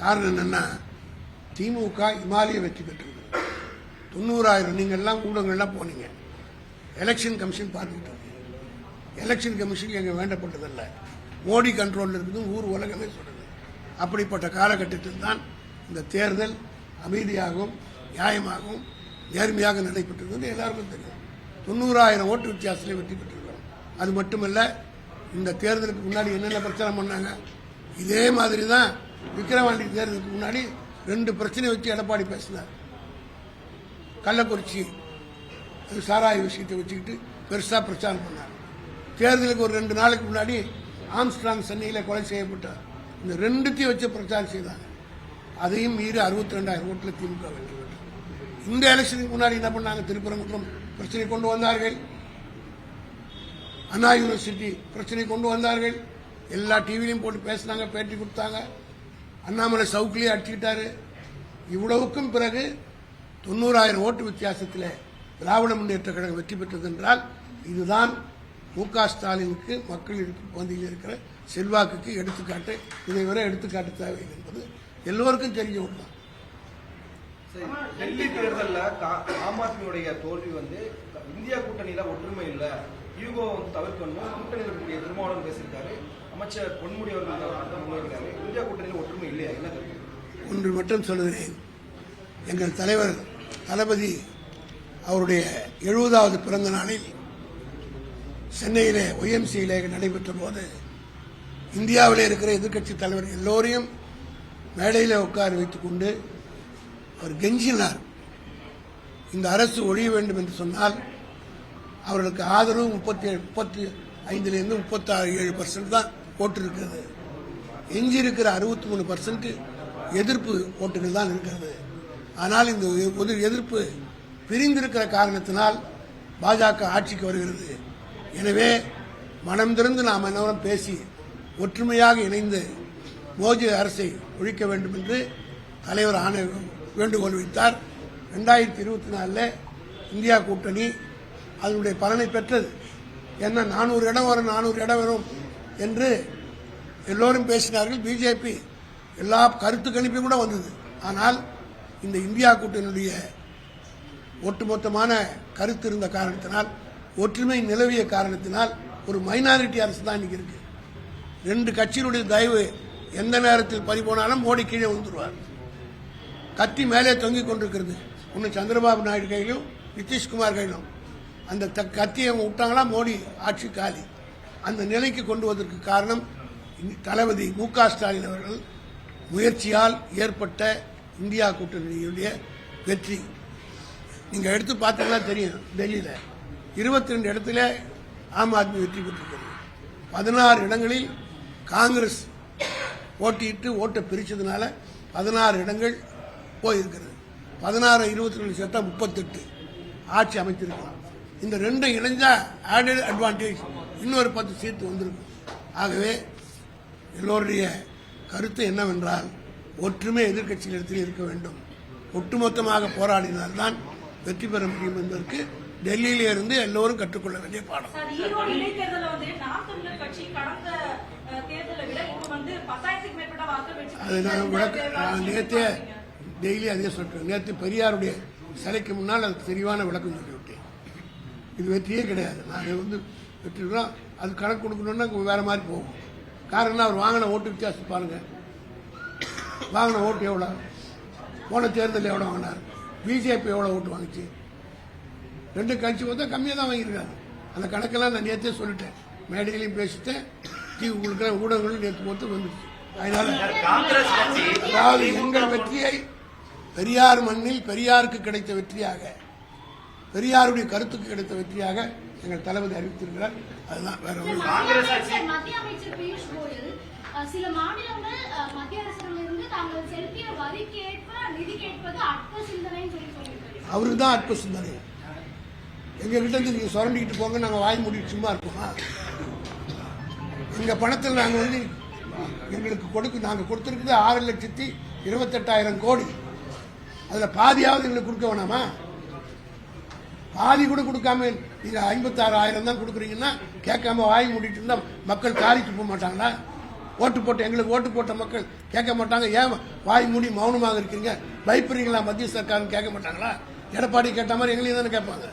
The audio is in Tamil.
காரணம் என்னன்னா திமுக இமாலய வெற்றி பெற்றிருக்கு. 90,000 நீங்கள் எல்லாம் ஊடகங்கள்லாம் போனீங்க. எலெக்ஷன் கமிஷன் பார்த்துக்கிட்டு இருக்கு. எலெக்ஷன் கமிஷன் எங்க வேண்டப்பட்டதில்லை, மோடி கண்ட்ரோலில் இருக்குது ஊர் உலகமே சொல்றது. அப்படிப்பட்ட காலகட்டத்தில் தான் இந்த தேர்தல் அமைதியாகவும் நியாயமாகவும் நேர்மையாக நடைபெற்றது எல்லாருக்கும் தெரியும். 90,000 ஓட்டு வித்தியாசத்தில் வெற்றி பெற்றிருக்கிறோம். அது மட்டுமல்ல, இந்த தேர்தலுக்கு முன்னாடி என்னென்ன பிரச்சாரம் பண்ணாங்க, இதே மாதிரி தான் விக்கிரவாண்டி தேர்தலுக்கு முன்னாடி 2 பிரச்சனை வச்சு எடப்பாடி பேசினார். கள்ளக்குறிச்சி சாராய விஷயத்தை வச்சுக்கிட்டு பெருசா பிரச்சாரம் பண்ணார். தேர்தலுக்கு ஒரு 2 நாளுக்கு முன்னாடி ஆம்ஸ்ட்ராங் சென்னையில் கொலை செய்யப்பட்டார். இந்த 2த்தையும் வச்சு பிரச்சாரம் செய்தாங்க. அதையும் மீறி 62,000 ஓட்டில் திமுக வெற்றி பெற்றது. இந்த எலெக்ஷனுக்கு முன்னாடி என்ன பண்ணாங்க, திருப்பரங்குன்றம் பிரச்சனை கொண்டு வந்தார்கள், அண்ணா யூனிவர்சிட்டி பிரச்சனை கொண்டு வந்தார்கள். எல்லா டிவிலையும் போட்டு பேசினாங்க, பேட்டி கொடுத்தாங்க. அண்ணாமலை சவுக்கிலேயே அடிச்சுக்கிட்டாரு. இவ்வளவுக்கும் பிறகு 90,000 ஓட்டு வித்தியாசத்தில் திராவிட முன்னேற்ற கழகம் வெற்றி பெற்றது என்றால் இதுதான் மு.க. ஸ்டாலினுக்கு மக்கள் பகுதியில் இருக்கிற செல்வாக்குக்கு எடுத்துக்காட்டு. இதை வரை எடுத்துக்காட்டு தேவையில்லை என்பது எல்லோருக்கும் தெரிஞ்ச ஒன்று. டெல்லி தேர்தலில் ஆம் ஆத்மியுடைய தோல்வி இந்தியா கூட்டணியில ஒற்றுமை இல்லை, யூகோ தவிர்க்கணும், கூட்டணியில் இருக்கக்கூடிய திருமாவளவன் பேசியிருக்காரு, அமைச்சர் பொன்முடி அவர்கள் முன்வைக்கிறாரு. இந்தியா கூட்டணியில் ஒற்றுமை இல்லையா? என்ன ஒன்று மட்டும் சொல்லுகிறேன், எங்கள் தலைவர் தளபதி அவருடைய 70வது பிறந்த நாளில் சென்னையிலே ஒய்எம்சியிலே நடைபெற்ற போது இந்தியாவிலே இருக்கிற எதிர்க்கட்சி தலைவர் எல்லோரையும் மேடையில் உட்கார வைத்துக் கொண்டு அவர் கெஞ்சினார். இந்த அரசு ஒழிய வேண்டும் என்று சொன்னால் அவர்களுக்கு ஆதரவு 35% 37% தான் ஓட்டு இருக்கிறது. எஞ்சி இருக்கிற 63% எதிர்ப்பு ஓட்டுகள் தான் இருக்கிறது. ஆனால் இந்த எதிர்ப்பு பிரிந்திருக்கிற காரணத்தினால் பாஜக ஆட்சிக்கு வருகிறது. எனவே மனம் திறந்து நாம் அனைவரும் பேசி ஒற்றுமையாக இணைந்து மோடி அரசை ஒழிக்க வேண்டும் என்று தலைவர் வேண்டுகோள் வைத்தார். 2024 இந்தியா கூட்டணி அதனுடைய பலனை பெற்றது. என்ன 400 இடம் வரும், 400 இடம் வரும் என்று எல்லோரும் பேசினார்கள். பிஜேபி எல்லா கருத்து கணிப்பும் கூட வந்தது. ஆனால் இந்த இந்தியா கூட்டணியுடைய ஒட்டுமொத்தமான கருத்து இருந்த காரணத்தினால், ஒற்றுமை நிலவிய காரணத்தினால் ஒரு மைனாரிட்டி அரசு தான் இன்னைக்கு இருக்கு. 2 கட்சியினுடைய தயவு எந்த நேரத்தில் பறிபோனாலும் மோடி கீழே வந்துடுவார். கத்தி மேலே தொங்கிக் கொண்டிருக்கிறது. ஒன்று சந்திரபாபு நாயுடு கையிலும் நிதிஷ்குமார் கையிலும். அந்த கத்தியை அவங்க விட்டாங்களா மோடி ஆட்சி காலி. அந்த நிலைக்கு கொண்டு வந்ததற்கு காரணம் தளபதி மு.க. ஸ்டாலின் அவர்கள் முயற்சியால் ஏற்பட்ட இந்தியா கூட்டணியுடைய வெற்றி. நீங்க எடுத்து பார்த்தீங்கன்னா தெரியும், டெல்லியில் 22 இடத்துல ஆம் ஆத்மி வெற்றி பெற்றிருக்கிறது. 16 இடங்களில் காங்கிரஸ் போட்டியிட்டு ஓட்டை பிரிச்சதுனால 16 இடங்கள் போயிருக்கிறது. 16 22 சேர்த்தா 38 ஆட்சி அமைத்திருக்கலாம். இந்த 2 இணைஞ்சா ஆடட் அட்வான்டேஜ் இன்னொரு 10 சீட்டு வந்திருக்கும். ஆகவே எல்லோருடைய கருத்து என்னவென்றால் ஒற்றுமை எதிர்கட்சிகளிடத்தில் இருக்க வேண்டும். ஒட்டுமொத்தமாக போராடினால்தான் வெற்றி பெற முடியும் என்பதற்கு டெல்லியில இருந்து எல்லோரும் கற்றுக்கொள்ள வேண்டிய பாடம். அது நான் நேற்றே டெய்லி அதே சொல்றேன். நேற்று பெரியாருடைய சிலைக்கு முன்னால் அதுக்கு தெளிவான விளக்கம் சொல்லிவிட்டேன். இது வெற்றியே கிடையாது. நாங்கள் வெற்றிக்கிறோம், அது கணக்கு கொடுக்கணும்னா வேற மாதிரி போகும். காரணம் அவர் வாங்கின ஓட்டு வித்தியாசம் பாருங்க. வாங்கின ஓட்டு எவ்வளோ, போன தேர்தலில் எவ்வளோ வாங்கினார், பிஜேபி எவ்வளோ ஓட்டு வாங்கிச்சு, 2 கட்சி பார்த்தா கம்மியாக தான் வாங்கியிருக்காங்க. அந்த கணக்கெல்லாம் நான் நேற்றே சொல்லிட்டேன், மேடையிலையும் பேசிட்டேன், உங்களுக்கு ஊடகங்களும் நேற்று மொத்தம் வந்துச்சு. அதனால அதாவது எங்கள் வெற்றியை பெரியார் மண்ணில் பெரியாருக்கு கிடைத்த வெற்றியாக, பெரியாருடைய கருத்துக்கு கிடைத்த வெற்றியாக எங்கள் தளபதி அறிவித்திருக்கிறார். அதுதான் வேற மத்திய அமைச்சர் பியூஷ் கோயல் சில மாநிலங்கள் மத்திய அரசிடமிருந்து தாங்கள் செலுத்திய வரிக்கு ஏற்ப நிதி கேட்பது அற்ப சிந்தனை அவருக்கு தான் அற்ப சிந்தனை. எங்க கிட்ட இருந்து நீங்க சுரண்டிக்கிட்டு போங்க, நாங்க வாய் மூடிட்டு சும்மா இருப்போமா? எங்க பணத்தில் நாங்க எங்களுக்கு நாங்க கொடுத்திருக்கிறது 6,28,000 கோடி. அதுல பாதியாவது எங்களுக்கு கொடுக்க வேணாமா? பாதி கூட கொடுக்காம நீங்க 56,000 தான் கொடுக்குறீங்கன்னா கேட்காம வாய் மூடிட்டு இருந்தா மக்கள் காரிக்கு போக மாட்டாங்களா? ஓட்டு போட்டு எங்களுக்கு ஓட்டு போட்ட மக்கள் கேட்க மாட்டாங்க, ஏன் வாய் மூடி மௌனமாக இருக்கீங்க, பயப்படுறீங்களா மத்திய சர்க்கார்னு கேட்க மாட்டாங்களா? எடப்பாடி கேட்ட மாதிரி எங்களையும் தானே கேட்பாங்க.